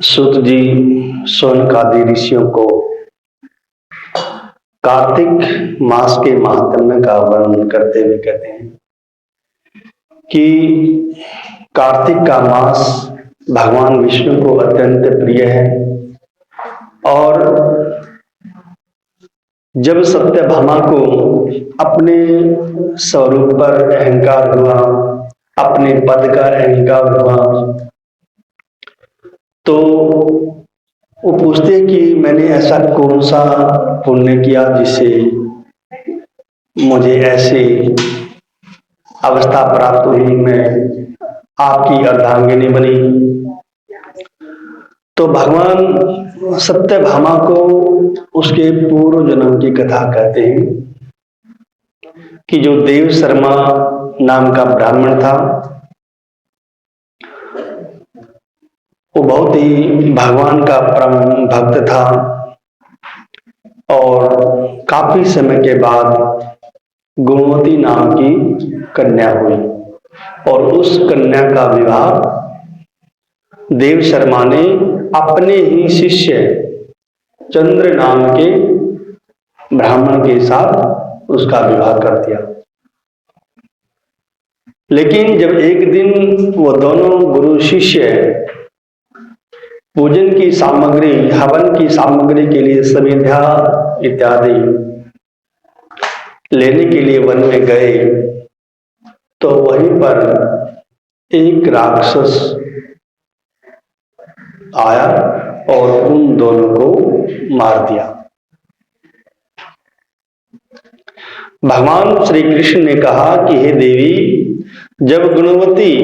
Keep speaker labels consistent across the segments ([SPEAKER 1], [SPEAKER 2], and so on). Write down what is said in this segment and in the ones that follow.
[SPEAKER 1] सूत जी शौनकादि ऋषियों को कार्तिक मास के महात्म्य का वर्णन करते हुए कहते हैं कि कार्तिक का मास भगवान विष्णु को अत्यंत प्रिय है। और जब सत्यभामा को अपने स्वरूप पर अहंकार हुआ, अपने पद का अहंकार हुआ, तो वो पूछते कि मैंने ऐसा कौन सा पुण्य किया जिससे मुझे ऐसी अवस्था प्राप्त हुई, मैं आपकी अर्धांगिनी बनी। तो भगवान सत्यभामा को उसके पूर्व जन्म की कथा कहते हैं कि जो देव शर्मा नाम का ब्राह्मण था, वो बहुत ही भगवान का परम भक्त था। और काफी समय के बाद गुणवती नाम की कन्या हुई और उस कन्या का विवाह देव शर्मा ने अपने ही शिष्य चंद्र नाम के ब्राह्मण के साथ उसका विवाह कर दिया। लेकिन जब एक दिन वो दोनों गुरु शिष्य पूजन की सामग्री, हवन की सामग्री के लिए समिधा इत्यादि लेने के लिए वन में गए, तो वहीं पर एक राक्षस आया और उन दोनों को मार दिया। भगवान श्री कृष्ण ने कहा कि हे देवी, जब गुणवती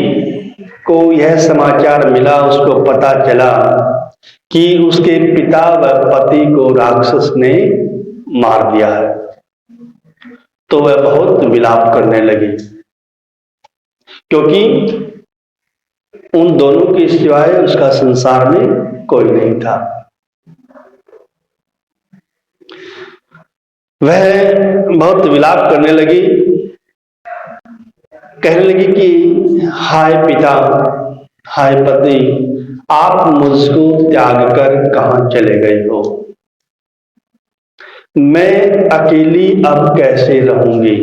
[SPEAKER 1] को यह समाचार मिला, उसको पता चला कि उसके पिता व पति को राक्षस ने मार दिया है, तो वह बहुत विलाप करने लगी, क्योंकि उन दोनों के सिवाय उसका संसार में कोई नहीं था। वह बहुत विलाप करने लगी, कहने लगी कि हाय पिता, हाय पति, आप मुझको त्याग कर कहां चले गए हो? मैं अकेली अब कैसे रहूंगी?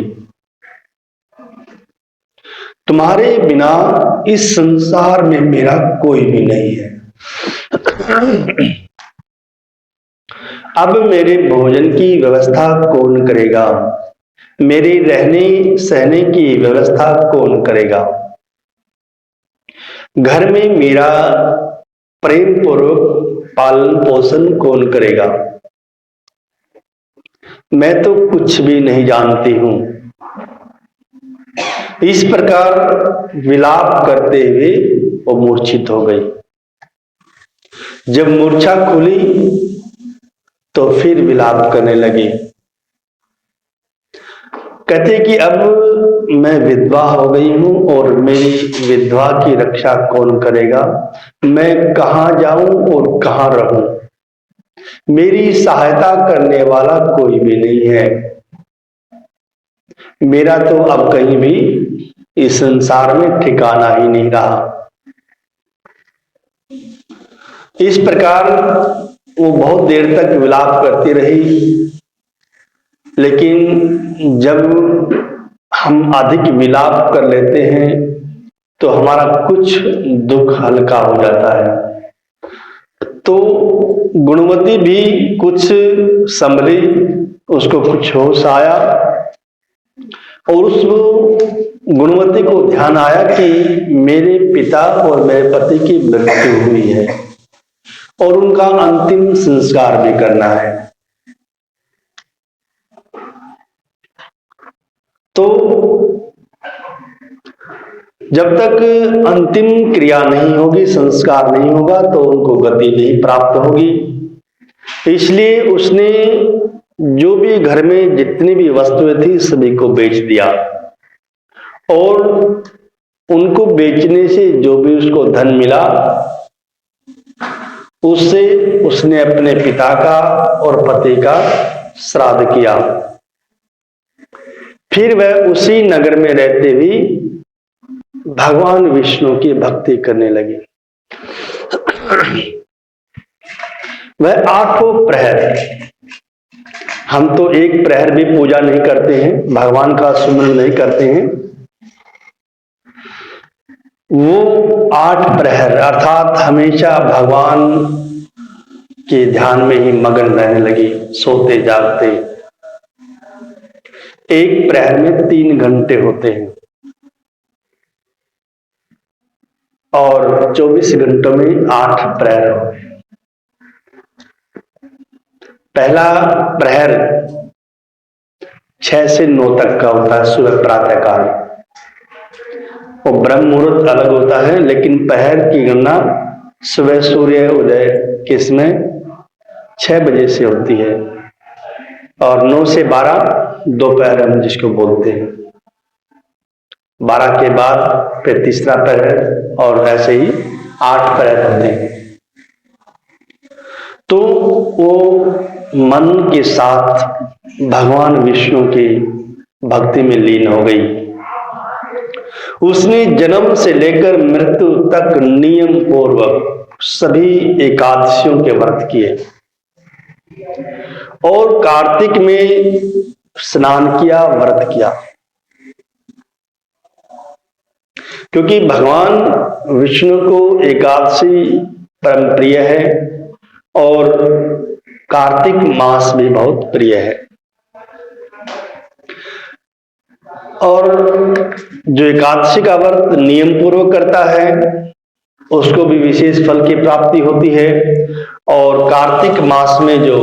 [SPEAKER 1] तुम्हारे बिना इस संसार में मेरा कोई भी नहीं है। अब मेरे भोजन की व्यवस्था कौन करेगा? मेरे रहने सहने की व्यवस्था कौन करेगा? घर में मेरा प्रेम पूर्वक पालन पोषण कौन करेगा? मैं तो कुछ भी नहीं जानती हूं। इस प्रकार विलाप करते हुए वो मूर्छित हो गई। जब मूर्छा खुली तो फिर विलाप करने लगी। कहते कि अब मैं विधवा हो गई हूं और मेरी विधवा की रक्षा कौन करेगा? मैं कहां जाऊं और कहां रहूं? मेरी सहायता करने वाला कोई भी नहीं है। मेरा तो अब कहीं भी इस संसार में ठिकाना ही नहीं रहा। इस प्रकार वो बहुत देर तक विलाप करती रही, लेकिन जब हम अधिक विलाप कर लेते हैं तो हमारा कुछ दुख हल्का हो जाता है। तो गुणवती भी कुछ संभली, उसको कुछ होश आया और उस गुणवती को ध्यान आया कि मेरे पिता और मेरे पति की मृत्यु हुई है और उनका अंतिम संस्कार भी करना है। तो जब तक अंतिम क्रिया नहीं होगी, संस्कार नहीं होगा, तो उनको गति नहीं प्राप्त होगी। इसलिए उसने जो भी घर में जितनी भी वस्तुएं थी सभी को बेच दिया और उनको बेचने से जो भी उसको धन मिला उससे उसने अपने पिता का और पति का श्राद्ध किया। फिर वह उसी नगर में रहते हुए भगवान विष्णु की भक्ति करने लगी। वह 8 प्रहर, हम तो एक प्रहर भी पूजा नहीं करते हैं, भगवान का सुमिरन नहीं करते हैं, वो 8 प्रहर अर्थात हमेशा भगवान के ध्यान में ही मगन रहने लगी, सोते जागते। एक प्रहर में 3 घंटे होते हैं और 24 घंटों में 8 प्रहर हो गए। पहला प्रहर 6 से 9 तक का होता है, सुबह प्रातः काल, और ब्रह्म मुहूर्त अलग होता है, लेकिन प्रहर की गणना सुबह सूर्य उदय के समय 6 बजे से होती है, और 9 से 12 दोपहर हम जिसको बोलते हैं, 12 के बाद फिर तीसरा प्रहर, और ऐसे ही 8 प्रहर होते हैं। तो वो मन के साथ भगवान विष्णु की भक्ति में लीन हो गई। उसने जन्म से लेकर मृत्यु तक नियम पूर्वक सभी एकादशियों के व्रत किए और कार्तिक में स्नान किया, व्रत किया, क्योंकि भगवान विष्णु को एकादशी परम प्रिय है और कार्तिक मास भी बहुत प्रिय है। और जो एकादशी का व्रत नियम पूर्वक करता है उसको भी विशेष फल की प्राप्ति होती है, और कार्तिक मास में जो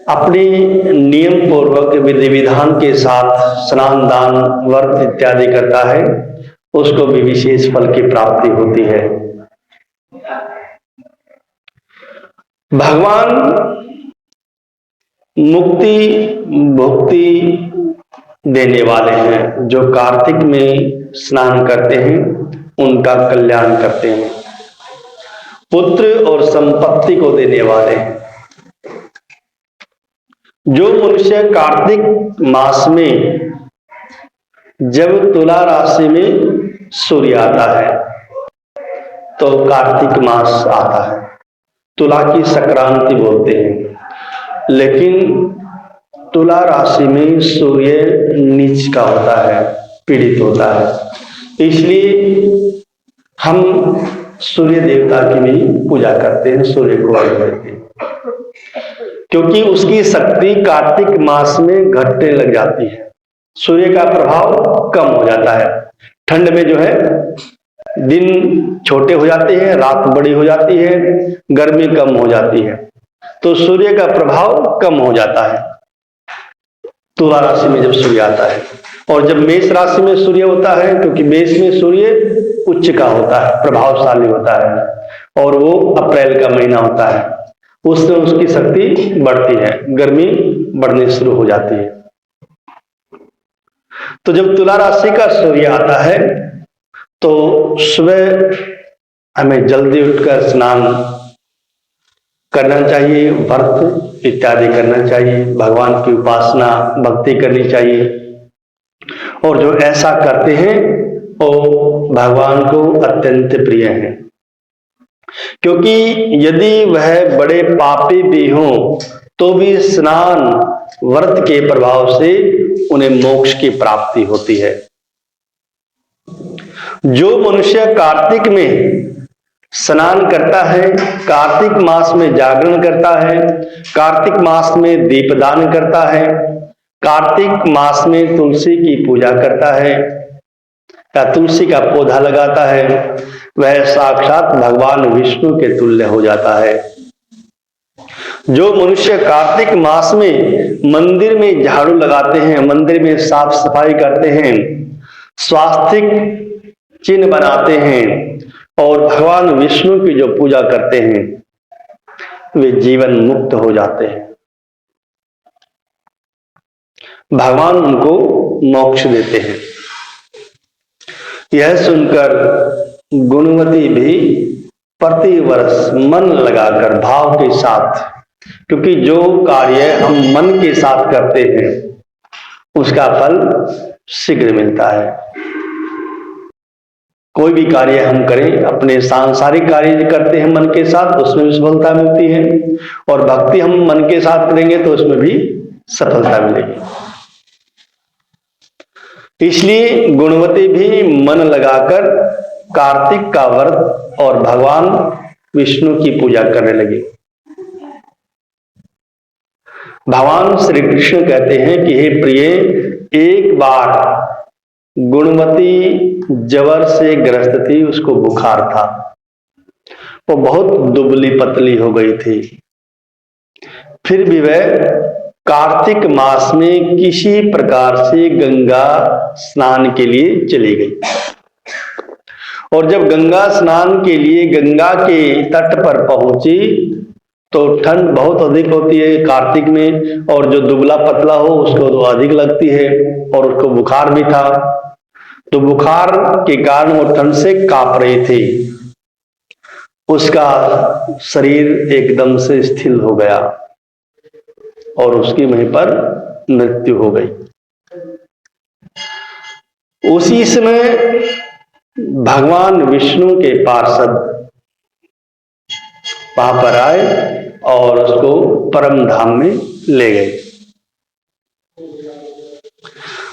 [SPEAKER 1] अपनी नियम पूर्वक विधि विधान के साथ स्नान दान व्रत इत्यादि करता है उसको भी विशेष फल की प्राप्ति होती है। भगवान मुक्ति भुक्ति देने वाले हैं, जो कार्तिक में स्नान करते हैं उनका कल्याण करते हैं, पुत्र और संपत्ति को देने वाले हैं। जो मनुष्य कार्तिक मास में जब तुला राशि में सूर्य आता है तो कार्तिक मास आता है, तुला की संक्रांति बोलते हैं, लेकिन तुला राशि में सूर्य नीच का होता है, पीड़ित होता है, इसलिए हम सूर्य देवता की भी पूजा करते हैं, सूर्य को अर्घ्य देते हैं, क्योंकि उसकी शक्ति कार्तिक मास में घटने लग जाती है, सूर्य का प्रभाव कम हो जाता है। ठंड में जो है दिन छोटे हो जाते हैं, रात बड़ी हो जाती है, गर्मी कम हो जाती है, तो सूर्य का प्रभाव कम हो जाता है तुला राशि में जब सूर्य आता है। और जब मेष राशि में सूर्य होता है, क्योंकि मेष में सूर्य उच्च का होता है, प्रभावशाली होता है, और वो अप्रैल का महीना होता है, उससे उसकी शक्ति बढ़ती है, गर्मी बढ़नी शुरू हो जाती है। तो जब तुला राशि का सूर्य आता है तो सुबह हमें जल्दी उठकर स्नान करना चाहिए, व्रत इत्यादि करना चाहिए, भगवान की उपासना भक्ति करनी चाहिए, और जो ऐसा करते हैं वो भगवान को अत्यंत प्रिय है, क्योंकि यदि वह बड़े पापी भी हों तो भी स्नान व्रत के प्रभाव से उन्हें मोक्ष की प्राप्ति होती है। जो मनुष्य कार्तिक में स्नान करता है, कार्तिक मास में जागरण करता है, कार्तिक मास में दीपदान करता है, कार्तिक मास में तुलसी की पूजा करता है या तुलसी का पौधा लगाता है, वह साक्षात भगवान विष्णु के तुल्य हो जाता है। जो मनुष्य कार्तिक मास में मंदिर में झाड़ू लगाते हैं, मंदिर में साफ सफाई करते हैं, स्वास्तिक चिन्ह बनाते हैं और भगवान विष्णु की जो पूजा करते हैं, वे जीवन मुक्त हो जाते हैं, भगवान उनको मोक्ष देते हैं। यह सुनकर गुणवती भी प्रति वर्ष मन लगाकर भाव के साथ, क्योंकि जो कार्य हम मन के साथ करते हैं उसका फल शीघ्र मिलता है। कोई भी कार्य हम करें, अपने सांसारिक कार्य करते हैं मन के साथ, उसमें भी सफलता मिलती है, और भक्ति हम मन के साथ करेंगे तो उसमें भी सफलता मिलेगी। इसलिए गुणवती भी मन लगाकर कार्तिक का व्रत और भगवान विष्णु की पूजा करने लगे। भगवान श्री कृष्ण कहते हैं कि हे प्रिय, एक बार गुणवती जवर से ग्रस्त थी, उसको बुखार था, वो बहुत दुबली पतली हो गई थी। फिर भी वह कार्तिक मास में किसी प्रकार से गंगा स्नान के लिए चली गई, और जब गंगा स्नान के लिए गंगा के तट पर पहुंची तो ठंड बहुत अधिक होती है कार्तिक में, और जो दुबला पतला हो उसको तो अधिक लगती है, और उसको बुखार भी था। तो बुखार के कारण वो ठंड से कांप रही थी, उसका शरीर एकदम से स्थिर हो गया और उसकी वहीं पर मृत्यु हो गई। उसी समय भगवान विष्णु के पार्षद वहां पर आए और उसको परम धाम में ले गए।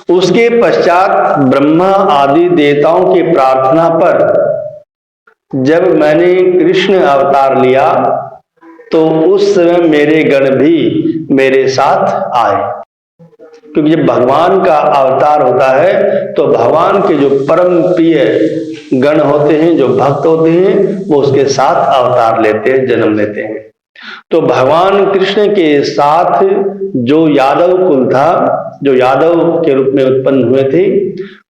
[SPEAKER 1] उसके पश्चात ब्रह्मा आदि देवताओं की प्रार्थना पर जब मैंने कृष्ण अवतार लिया तो उस समय मेरे गण भी मेरे साथ आए, क्योंकि जब भगवान का अवतार होता है तो भगवान के जो परम प्रिय गण होते हैं, जो भक्त होते हैं, वो उसके साथ अवतार लेते हैं, जन्म लेते हैं। तो भगवान कृष्ण के साथ जो यादव कुल था, जो यादव के रूप में उत्पन्न हुए थे,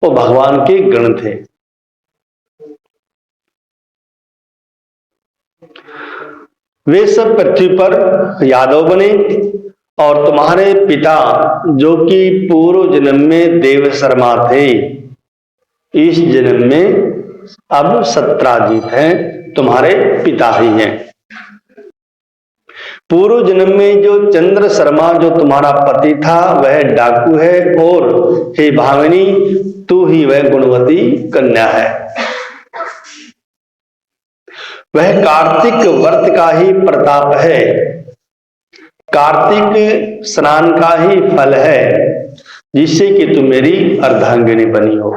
[SPEAKER 1] वो भगवान के गण थे। वे सब पृथ्वी पर यादव बने, और तुम्हारे पिता जो कि पूर्व जन्म में देव शर्मा थे, इस जन्म में अब सत्राजीत हैं, तुम्हारे पिता ही हैं। पूर्व जन्म में जो चंद्र शर्मा जो तुम्हारा पति था वह डाकू है, और हे भामिनी तू ही वह गुणवती कन्या है। वह कार्तिक व्रत का ही प्रताप है, कार्तिक स्नान का ही फल है, जिससे कि तुम मेरी अर्धांगिनी बनी हो।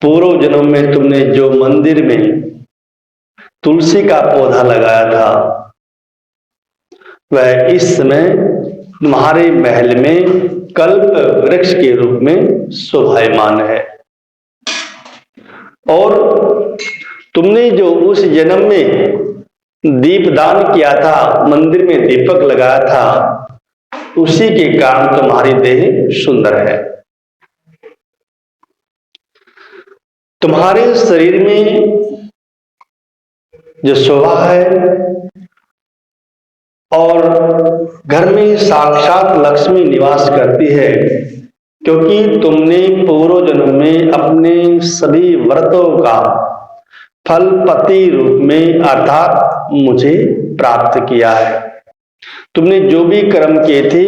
[SPEAKER 1] पूर्व जन्म में तुमने जो मंदिर में तुलसी का पौधा लगाया था, वह इस समय तुम्हारे महल में कल्प वृक्ष के रूप में शोभायमान है। और तुमने जो उस जन्म में दीपदान किया था, मंदिर में दीपक लगाया था, उसी के कारण तुम्हारी देह सुंदर है। तुम्हारे शरीर में जो शोभा है, और घर में साक्षात लक्ष्मी निवास करती है, क्योंकि तुमने पूर्व जन्म में अपने सभी व्रतों का फल पति रूप में अर्थात मुझे प्राप्त किया है। तुमने जो भी कर्म किए थे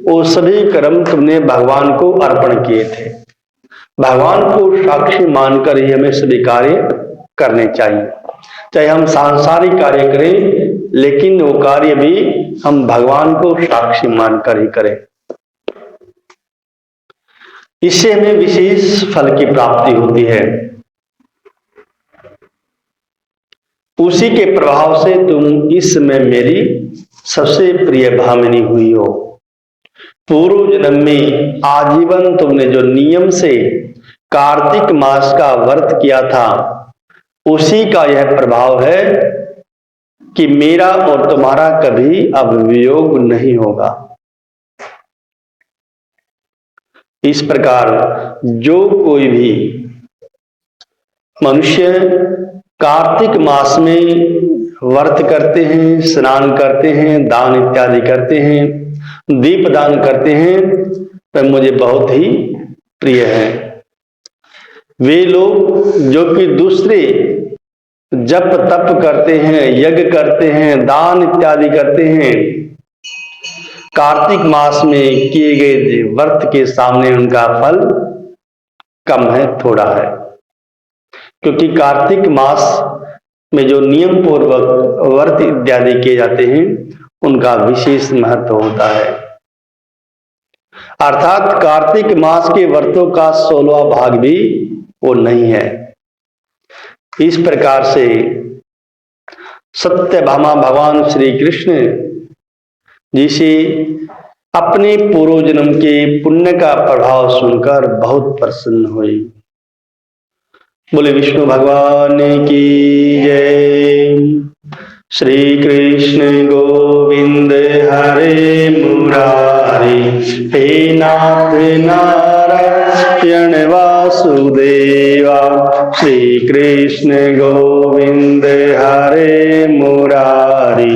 [SPEAKER 1] वो सभी कर्म तुमने भगवान को अर्पण किए थे। भगवान को साक्षी मानकर ही हमें सभी कार्य करने चाहिए, चाहे हम सांसारिक कार्य करें, लेकिन वो कार्य भी हम भगवान को साक्षी मानकर ही करें। इससे हमें विशेष फल की प्राप्ति होती है। उसी के प्रभाव से तुम इस समय मेरी सबसे प्रिय भामिनी हुई हो। पूर्व जन्म में आजीवन तुमने जो नियम से कार्तिक मास का व्रत किया था, उसी का यह प्रभाव है कि मेरा और तुम्हारा कभी अब वियोग नहीं होगा। इस प्रकार जो कोई भी मनुष्य कार्तिक मास में व्रत करते हैं, स्नान करते हैं, दान इत्यादि करते हैं, दीप दान करते हैं, वह मुझे बहुत ही प्रिय है। वे लोग जो कि दूसरे जप तप करते हैं, यज्ञ करते हैं, दान इत्यादि करते हैं, कार्तिक मास में किए गए व्रत के सामने उनका फल कम है, थोड़ा है, क्योंकि कार्तिक मास में जो नियम पूर्वक व्रत इत्यादि किए जाते हैं उनका विशेष महत्व होता है। अर्थात कार्तिक मास के व्रतों का 16वां भाग भी वो नहीं है। इस प्रकार से सत्यभामा भगवान श्री कृष्ण जी से अपने पूर्व जन्म के पुण्य का प्रभाव सुनकर बहुत प्रसन्न हुई। बोले विष्णु भगवान की जय। श्री कृष्ण गोविंद हरे मुरारी, हे नाथ नारायण वासुदेवा। श्री कृष्ण गोविंद हरे मुरारी,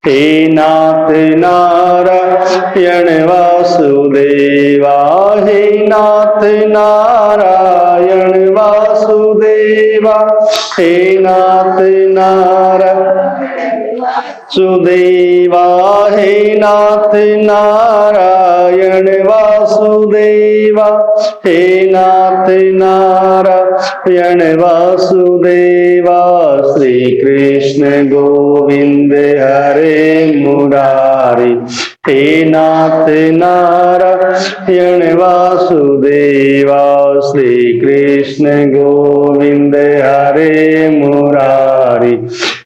[SPEAKER 1] हे नाथ नारायण वासुदेवा। हे नाथ नारायण वासुदेवा, हे नाथ नारायण वासुदेवा, हे नाथ नारायण वासुदेवा, हे नाथ नारायण वासुदेवा। श्री कृष्ण गोविंद हरे मुरारी, हे नाथ नारायण वासुदेवा। श्री कृष्ण गोविंद हरे मुरारी,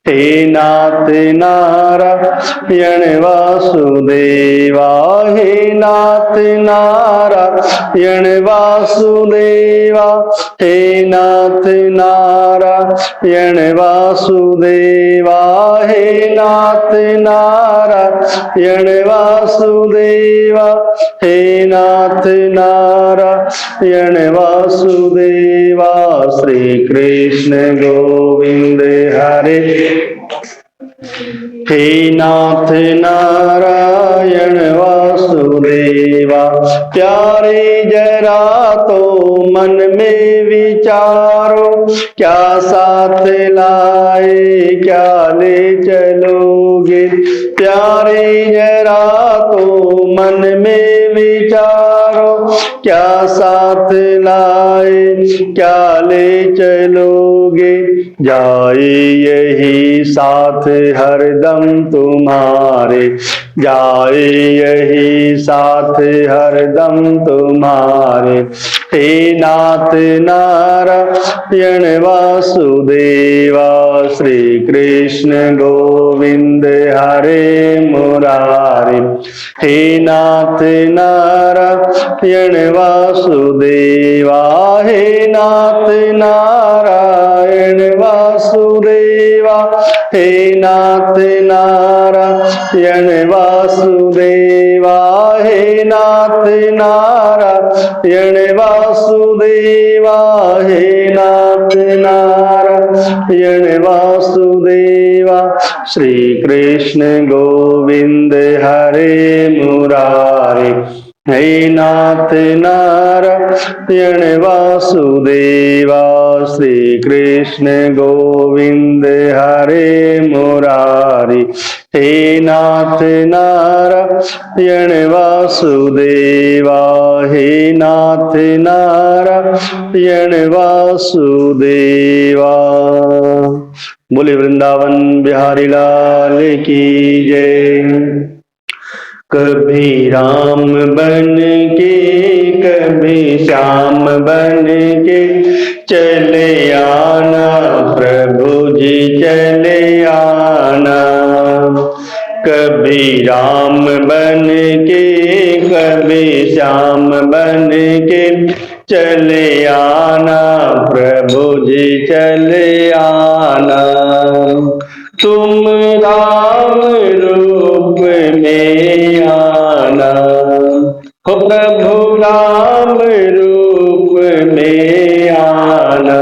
[SPEAKER 1] हे नाथ नारायण वासुदेवा। हे नाथ नारायण वासुदेवा, हे नाथ नारायण वासुदेवा। हे नाथ नारायण वासुदेवा, हे नाथ नारायण वासुदेवा। श्री कृष्ण गोविंद हरे, हे नाथ नारायण वासुदेवा। प्यारे जरा तो मन में विचारो, क्या साथ लाए क्या ले चलोगे। प्यारे जरा तो मन में विचारो, क्या साथ लाए क्या ले चलोगे। जाए यही साथ हरदम तुम्हारे, जाए यही साथ हरदम तुम्हारे। हे नाथ नारायण वासुदेवा। श्री कृष्ण गोविंद हरे मुरारी, हे नाथ नारायण वासुदेवा। हे नाथ नारायण वासुदेवा, हे नाथ नारायण वासुदेवा। हे नाथ नारायण वासुदेवा, हे नाथ नारायण वासुदेवा। श्री कृष्ण गोविंद हरे मुरारी, हे नाथ नारायण वासुदेवा। श्री कृष्ण गोविंद हरे मुरारी, हे नाथ नारायण वासुदेवा। हे नाथ नारायण वासुदेवा। बोले वृंदावन बिहारी लाल की जय। कभी राम बन के कभी श्याम बन के चले आना, प्रभु जी चले आना। कभी राम बन के कभी श्याम बन के चले आना, प्रभु जी चले आना। तुम राम रूप में आना, हो प्रभु राम रूप में आना।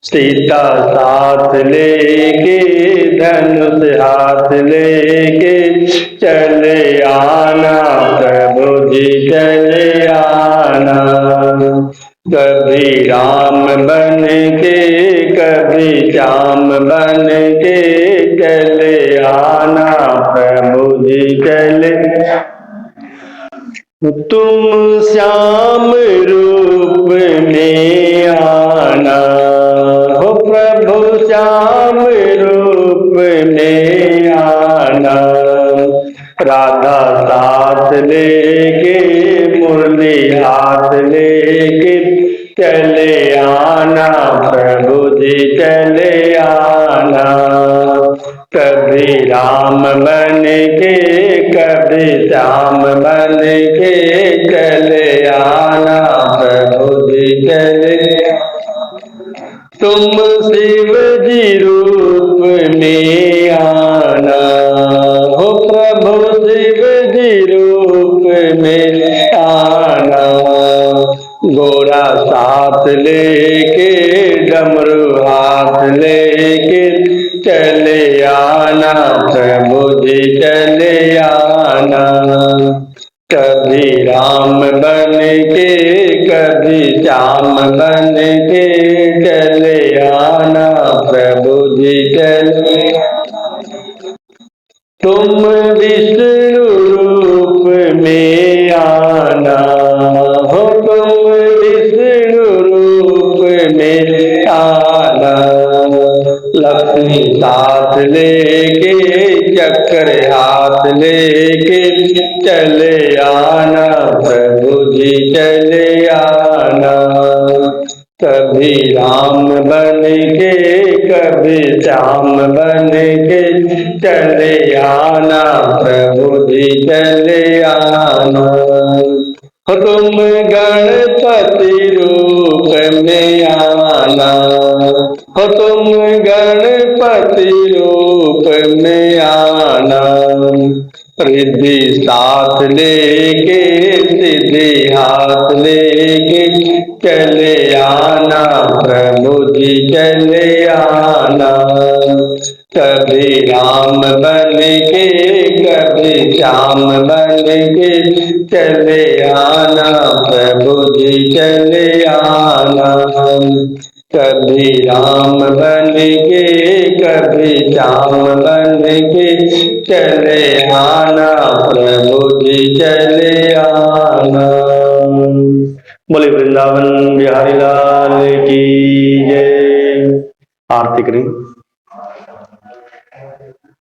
[SPEAKER 1] सीता साथ लेके धनुष हाथ लेके चले आना, प्रभु जी चले आना। कभी राम बन के कभी श्याम बन के चले आना, प्रभु जी चले। तुम श्याम रूप चले आना प्रभु जी चले आना। कभी राम बन के कभी श्याम बन के चले आना प्रभु जी चले। तुम शिव जी रूप में आना हो प्रभु शिव जी रूप में आना। गोरा साथ लेके डमरू हाथ लेके चले आना प्रभु जी चले आना। कभी राम बन के कभी श्याम बन के चले आना प्रभु जी चले। तुम विष्णु रूप में आना हो तुम विष्णु रूप में आना। लक्ष्मी साथ लेके चक्र हाथ लेके चले आना प्रभु जी चले आना। कभी राम बन के कभी श्याम बन के चले आना प्रभु जी चले आना। तुम गणपति रूप में आना हो तुम गणपति रूप में आना। रिद्धि साथ लेके सिद्धि हाथ लेके चले आना प्रभु जी चले आना। कभी राम बन के कभी श्याम बन के चले आना प्रभु जी चले आना। कभी राम बन के कभी श्याम बन के चले आना प्रभु जी चले आना। बोले वृंदावन बिहारी लाल की जय। आरती करें।